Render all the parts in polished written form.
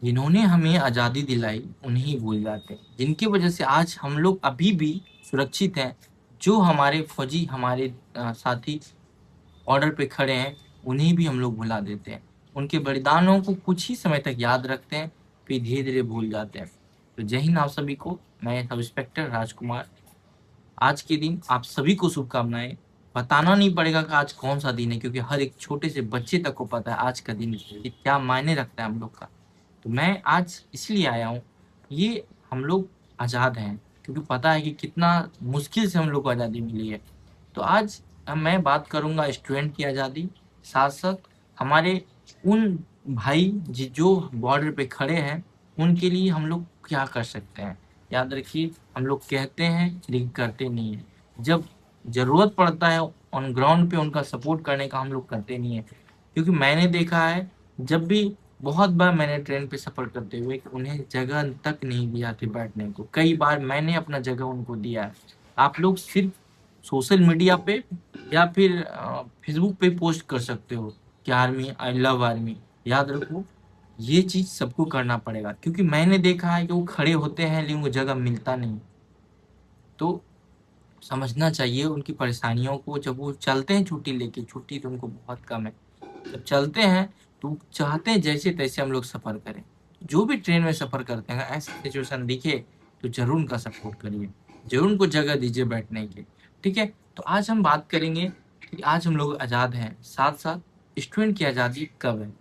जिन्होंने हमें आज़ादी दिलाई उन्हीं भूल जाते हैं, जिनकी वजह से आज हम लोग अभी भी सुरक्षित हैं। जो हमारे फौजी, हमारे साथी बॉर्डर पे खड़े हैं, उन्हें भी हम लोग भुला देते हैं। उनके बलिदानों को कुछ ही समय तक याद रखते हैं, फिर धीरे-धीरे भूल जाते हैं। तो जय हिंद आप सभी को। मैं सब इंस्पेक्टर राजकुमार। आज के दिन आप सभी को शुभकामनाएँ। बताना नहीं पड़ेगा कि आज कौन-सा दिन है, क्योंकि हर एक छोटे से बच्चे तक को पता है आज का दिन कि क्या मायने रखता है हम लोग का। तो मैं आज इसलिए आया हूँ, ये हम लोग आज़ाद हैं, क्योंकि पता है कि कितना मुश्किल से हम लोग को आज़ादी मिली है। तो आज मैं बात करूँगा स्टूडेंट की आज़ादी, साथ-साथ हमारे उन भाई जो बॉर्डर पे खड़े हैं, उनके लिए हम लोग क्या कर सकते हैं। याद रखिए, हम लोग कहते हैं लेकिन करते नहीं हैं। जब ज़रूरत पड़ता है ऑन ग्राउंड पे उनका सपोर्ट करने का, हम लोग करते नहीं हैं। क्योंकि मैंने देखा है, जब भी बहुत बार मैंने ट्रेन पे सफ़र करते हुए कि उन्हें जगह तक नहीं दी जाती बैठने को। कई बार मैंने अपना जगह उनको दिया है। आप लोग सिर्फ़ सोशल मीडिया पे या फिर फेसबुक पे पोस्ट कर सकते हो कि आर्मी, आई लव आर्मी। याद रखो, ये चीज़ सबको करना पड़ेगा, क्योंकि मैंने देखा है कि वो खड़े होते हैं लेकिन वो जगह मिलता नहीं। तो समझना चाहिए उनकी परेशानियों को। जब वो चलते हैं छुट्टी लेके, छुट्टी तो उनको बहुत कम है। जब चलते हैं तो चाहते हैं जैसे तैसे हम लोग सफ़र करें। जो भी ट्रेन में सफ़र करते हैं, ऐसी सिचुएशन दिखे तो ज़रूर उनका सपोर्ट करिए, ज़रूर उनको जगह दीजिए बैठने की। ठीक है? तो आज हम बात करेंगे कि आज हम लोग आज़ाद हैं, साथ-साथ स्टूडेंट की आज़ादी कब है?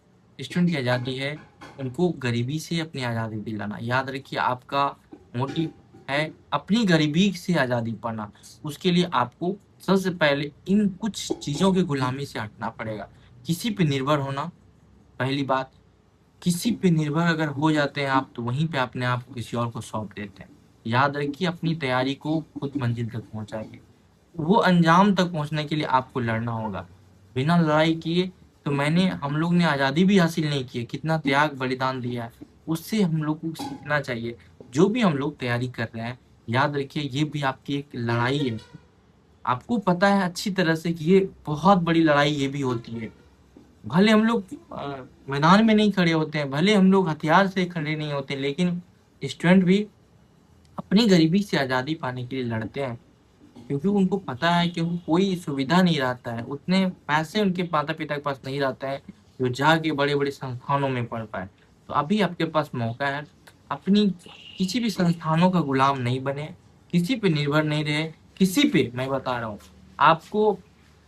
स्टूडेंट की आज़ादी है उनको गरीबी से अपनी आज़ादी दिलाना। याद रखिए, आपका मोटिव है अपनी गरीबी से आज़ादी पाना। उसके लिए आपको सबसे पहले इन कुछ चीज़ों की गुलामी से हटना पड़ेगा। किसी पे निर्भर होना, पहली बात। किसी पे निर्भर अगर हो जाते हैं आप, तो वहीं पे अपने आप को किसी और को सौंप देते हैं। याद रखिए, अपनी तैयारी को खुद मंजिल तक पहुँचाइए। वो अंजाम तक पहुँचने के लिए आपको लड़ना होगा। बिना लड़ाई किए तो हम लोग ने आज़ादी भी हासिल नहीं की है, कितना त्याग बलिदान दिया है, उससे हम लोग को सीखना चाहिए। जो भी हम लोग तैयारी कर रहे हैं, याद रखिए ये भी आपकी एक लड़ाई है। आपको पता है अच्छी तरह से कि ये बहुत बड़ी लड़ाई ये भी होती है। भले हम लोग मैदान में नहीं खड़े होते हैं, भले हम लोग हथियार से खड़े नहीं होते, लेकिन स्टूडेंट भी अपनी गरीबी से आज़ादी पाने के लिए लड़ते हैं। क्योंकि उनको पता है कि उनको कोई सुविधा नहीं रहता है, उतने पैसे उनके माता-पिता के पास नहीं रहता है, जो जाके बड़े-बड़े संस्थानों में पढ़ पाएँ। तो अभी आपके पास मौका है, अपनी किसी भी संस्थानों का गुलाम नहीं बने, किसी पे निर्भर नहीं रहे, किसी पे मैं बता रहा हूँ, आपको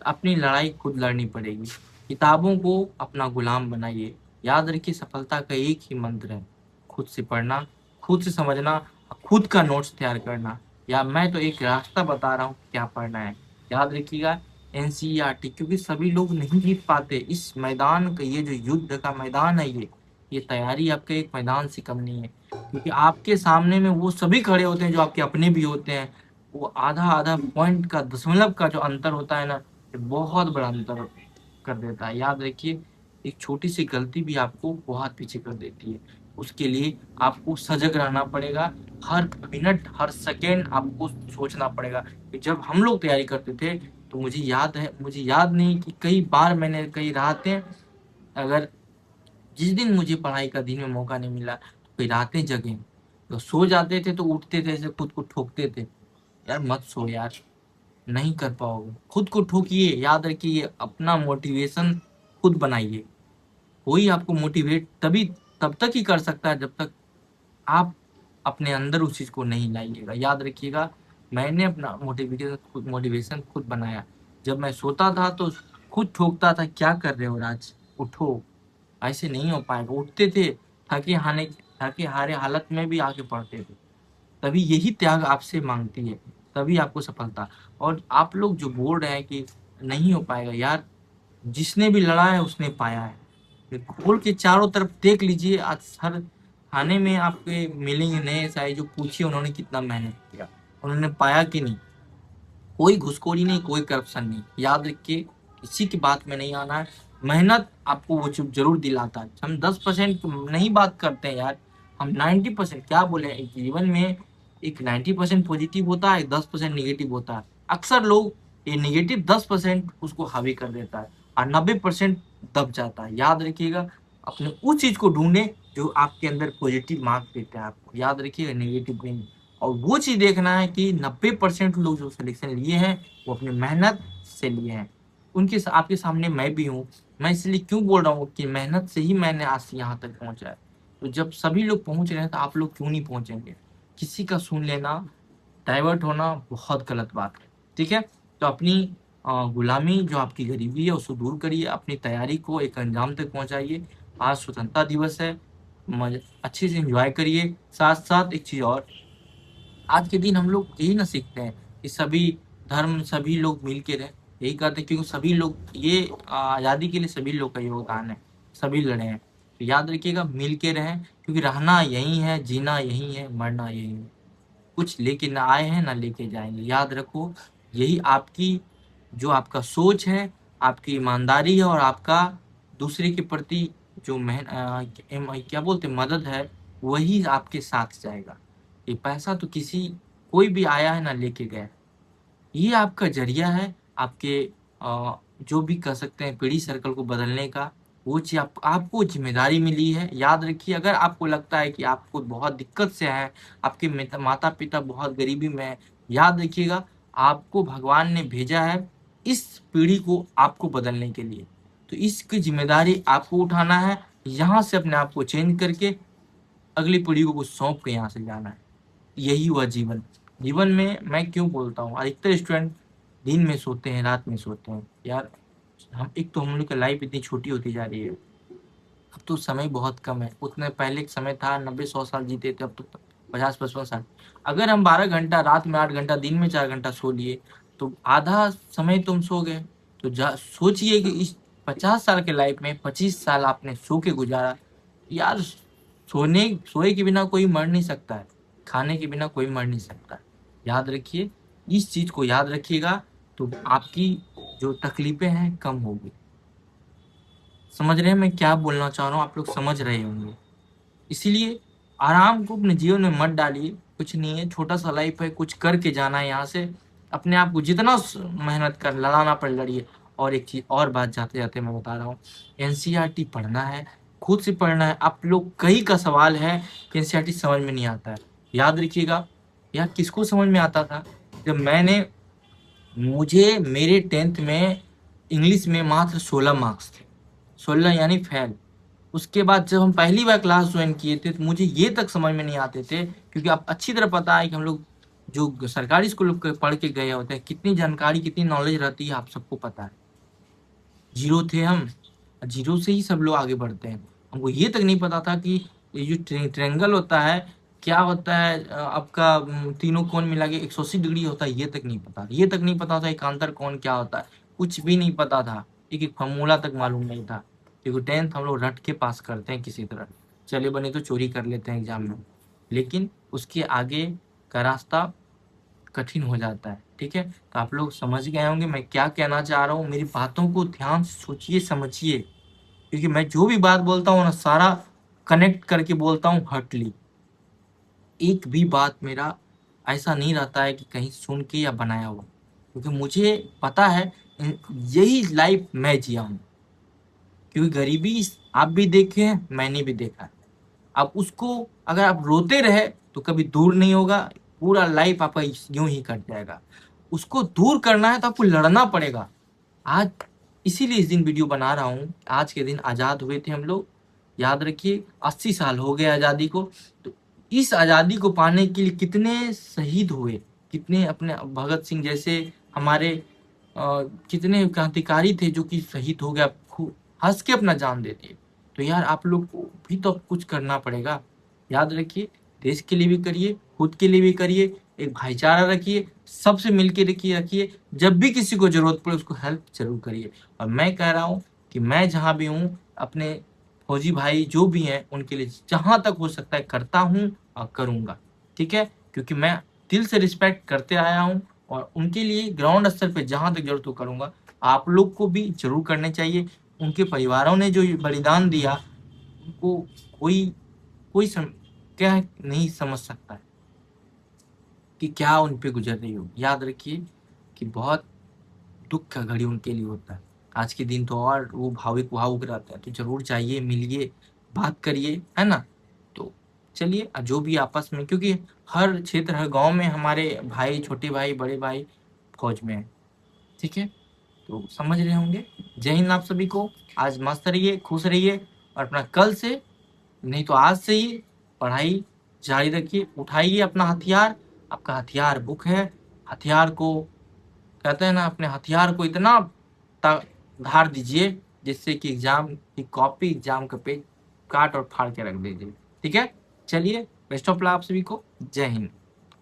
अपनी लड़ाई खुद लड़नी पड़ेगी। किताबों को अपना गुलाम बनाइए। याद रखिए, सफलता का एक ही मंत्र है, खुद से पढ़ना, खुद से समझना, खुद का नोट्स तैयार करना। या मैं तो एक रास्ता बता रहा हूँ क्या पढ़ना है। याद रखिएगा, एनसीईआरटी, क्योंकि सभी लोग नहीं जीत पाते इस मैदान का, ये जो युद्ध का मैदान है, ये तैयारी आपके एक मैदान से कम नहीं है, क्योंकि आपके सामने में वो सभी खड़े होते हैं जो आपके अपने भी होते हैं। वो आधा-आधा पॉइंट का, दशमलव का जो अंतर होता है ना, ये बहुत बड़ा अंतर कर देता है। याद रखिए, एक छोटी-सी गलती भी आपको बहुत पीछे कर देती है। उसके लिए आपको सजग रहना पड़ेगा। हर मिनट, हर सेकंड आपको सोचना पड़ेगा। कि जब हम लोग तैयारी करते थे, तो मुझे याद नहीं कि कई बार मैंने कई रातें, अगर जिस दिन मुझे पढ़ाई का दिन में मौका नहीं मिला, तो कई रातें जगे। तो सो जाते थे तो उठते थे, ऐसे खुद को ठोकते थे, यार मत सो यार, नहीं कर पाओगे। खुद को ठोकिए, याद रखिए अपना मोटिवेशन खुद बनाइए। कोई आपको मोटिवेट तब तक ही कर सकता है जब तक आप अपने अंदर उस चीज़ को नहीं लाइएगा। याद रखिएगा, मैंने अपना मोटिवेशन खुद बनाया। जब मैं सोता था तो खुद ठोकता था, क्या कर रहे हो राज? उठो, ऐसे नहीं हो पाएगा। उठते थे, थके हारे हालत में भी आके पढ़ते थे। तभी यही त्याग आपसे माँगती है, तभी आपको सफलता। और आप लोग जो बोल रहे हैं कि नहीं हो पाएगा, यार जिसने भी लड़ा है उसने पाया है। ये खोल के चारों तरफ देख लीजिए, आज हर थाने में आपके मिलेंगे नए एसआई, जो पूछिए उन्होंने कितना मेहनत किया, उन्होंने पाया कि नहीं। कोई घुसखोरी नहीं, कोई करप्शन नहीं। याद रखिए, किसी की बात में नहीं आना है। मेहनत आपको वो चीज़ ज़रूर दिलाता है। हम 10% नहीं बात करते हैं यार, हम 90% क्या बोले, एक जीवन में एक 90% पॉजिटिव होता है, 10% नेगेटिव होता है। अक्सर लोग ये नेगेटिव 10% उसको हावी कर देता है और 90% दब जाता है। याद रखिएगा, अपने उस चीज़ को ढूँढें जो आपके अंदर पॉजिटिव मार्क्स देते हैं आपको, याद रखिएगा, नेगेटिव नहीं। और वो चीज़ देखना है कि 90% लोग जो सिलेक्शन लिए हैं वो अपनी मेहनत से लिए हैं। आपके सामने मैं भी हूँ। मैं इसलिए क्यों बोल रहा हूँ कि मेहनत से ही मैंने आज यहाँ तक पहुँचा है। तो जब सभी लोग पहुँच रहे हैं तो आप लोग क्यों नहीं पहुँचेंगे। किसी का सुन लेना, डाइवर्ट होना बहुत गलत बात है। ठीक है, तो अपनी गुलामी जो आपकी गरीबी है उसको दूर करिए, अपनी तैयारी को एक अंजाम तक पहुंचाइए। आज स्वतंत्रता दिवस है, अच्छे से एंजॉय करिए। साथ साथ एक चीज और, आज के दिन हम लोग यही ना सीखते हैं कि सभी धर्म, सभी लोग मिल के रहे, यही कहते हैं, क्योंकि सभी लोग ये आज़ादी के लिए सभी लोग का योगदान है, सभी लड़े हैं। तो याद रखिएगा, मिल के रहें, क्योंकि रहना यही है, जीना यही है, मरना यही है। कुछ लेके ना आए हैं ना लेके जाएंगे, याद रखो। यही आपकी, जो आपका सोच है, आपकी ईमानदारी है, और आपका दूसरे के प्रति जो क्या बोलते मदद है, वही आपके साथ जाएगा। ये पैसा तो कोई भी आया है ना लेके गया, ये आपका जरिया है आपके जो भी कह सकते हैं पीढ़ी सर्कल को बदलने का। वो चीज आपको जिम्मेदारी मिली है। याद रखिए, अगर आपको लगता है कि आपको बहुत दिक्कत से है, आपके माता पिता बहुत गरीबी में है, याद रखिएगा, आपको भगवान ने भेजा है इस पीढ़ी को आपको बदलने के लिए। तो इसकी जिम्मेदारी आपको उठाना है, यहाँ से अपने आप को चेंज करके अगली पीढ़ी को कुछ सौंप के यहाँ से जाना है। यही हुआ जीवन। जीवन में मैं क्यों बोलता हूँ, अधिकतर स्टूडेंट दिन में सोते हैं, रात में सोते हैं। यार हम लोग की लाइफ इतनी छोटी होती जा रही है। अब तो समय बहुत कम है। उतने पहले एक समय था 90-100 साल जीते थे, अब तो 50-55 साल। अगर हम 12 घंटा रात में, 8 घंटा दिन में, 4 घंटा सो लिए, तो आधा समय तुम सो गए। तो सोचिए कि इस 50 साल के लाइफ में 25 साल आपने सो के गुजारा। यार सोए के बिना कोई मर नहीं सकता है, खाने के बिना कोई मर नहीं सकता है। याद रखिए, इस चीज को याद रखिएगा, तो आपकी जो तकलीफें हैं कम होगी। समझ रहे हैं मैं क्या बोलना चाह रहा हूँ, आप लोग समझ रहे होंगे। इसीलिए आराम को अपने जीवन में मत डालिए। कुछ नहीं है, छोटा सा लाइफ है, कुछ करके जाना है यहाँ से। अपने आप को जितना मेहनत कर लड़ाना पड़े लड़िए। और एक चीज और बात जाते जाते मैं बता रहा हूँ, एनसीईआरटी पढ़ना है, खुद से पढ़ना है। आप लोग कई का सवाल है कि एनसीईआरटी समझ में नहीं आता है। याद रखिएगा, यार किसको समझ में आता था, जब मुझे मेरे 10th में इंग्लिश में मात्र 16 मार्क्स थे, 16 यानी फेल। उसके बाद जब हम पहली बार क्लास ज्वाइन किए थे तो मुझे ये तक समझ में नहीं आते थे, क्योंकि आप अच्छी तरह पता है कि हम लोग जो सरकारी स्कूल पढ़ के गए होते हैं, कितनी जानकारी, कितनी नॉलेज रहती है, आप सबको पता है। जीरो थे हम, जीरो से ही सब लोग आगे बढ़ते हैं। हमको ये तक नहीं पता था कि ये जो ट्रेंगल होता है क्या होता है, आपका तीनों कोण मिला के 180 डिग्री होता है, ये तक नहीं पता। ये तक नहीं पता था एकांतर कोण क्या होता है, कुछ भी नहीं पता था। एक एक फॉर्मूला तक मालूम नहीं था, क्योंकि 10th हम लोग रट के पास करते हैं किसी तरह। चले बने तो चोरी कर लेते हैं एग्जाम में, लेकिन उसके आगे का रास्ता कठिन हो जाता है। ठीक है, तो आप लोग समझ गए होंगे मैं क्या कहना चाह रहा हूँ। मेरी बातों को ध्यान से सोचिए, समझिए, क्योंकि मैं जो भी बात बोलता हूँ ना, सारा कनेक्ट करके बोलता हूँ हर्टली। एक भी बात मेरा ऐसा नहीं रहता है कि कहीं सुन के या बनाया हुआ, क्योंकि मुझे पता है यही लाइफ मैं जिया हूँ। क्योंकि गरीबी आप भी देखे हैं, मैंने भी देखा है। अब उसको अगर आप रोते रहे तो कभी दूर नहीं होगा, पूरा लाइफ आपका यूं ही कट जाएगा। उसको दूर करना है तो आपको लड़ना पड़ेगा। आज इसीलिए इस दिन वीडियो बना रहा हूँ। आज के दिन आज़ाद हुए थे हम लोग। याद रखिए, 80 साल हो गए आज़ादी को। तो इस आज़ादी को पाने के लिए कितने शहीद हुए, कितने अपने भगत सिंह जैसे हमारे कितने क्रांतिकारी थे जो कि शहीद हो गया, हंस के अपना जान दे दिए। तो यार आप लोग को भी तो कुछ करना पड़ेगा। याद रखिए, देश के लिए भी करिए, खुद के लिए भी करिए, एक भाईचारा रखिए, सबसे मिलके रखिए। जब भी किसी को जरूरत पड़े उसको हेल्प जरूर करिए। और मैं कह रहा हूँ कि मैं जहाँ भी हूँ, अपने फौजी भाई जो भी हैं उनके लिए जहाँ तक हो सकता है करता हूँ और करूँगा। ठीक है, क्योंकि मैं दिल से रिस्पेक्ट करते आया हूँ, और उनके लिए ग्राउंड स्तर पे जहाँ तक जरूरत हो करूँगा। आप लोग को भी जरूर करने चाहिए। उनके परिवारों ने जो बलिदान दिया, उनको कोई कोई क्या नहीं समझ सकता है कि क्या उन पे गुजर रही हो। याद रखिए कि बहुत दुख का घड़ी उनके लिए होता है। आज के दिन तो और वो भावुक भावुक रहता है। तो जरूर जाइए, मिलिए, बात करिए, है ना। चलिए जो भी आपस में, क्योंकि हर क्षेत्र हर गांव में हमारे भाई, छोटे भाई, बड़े भाई फौज में है, ठीक है, तो समझ रहे होंगे। जय हिंद आप सभी को। आज मस्त रहिए, खुश रहिए, और अपना कल से नहीं तो आज से ही पढ़ाई जारी रखिए। उठाइए अपना हथियार, आपका हथियार बुक है। हथियार को कहते हैं ना, अपने हथियार को इतना धार दीजिए जिससे कि एग्जाम की कॉपी, एग्जाम का पेज काट और फाड़ के रख दीजिए, ठीक है। चलिए, बेस्ट ऑफ लक आप सभी को। जय हिंद।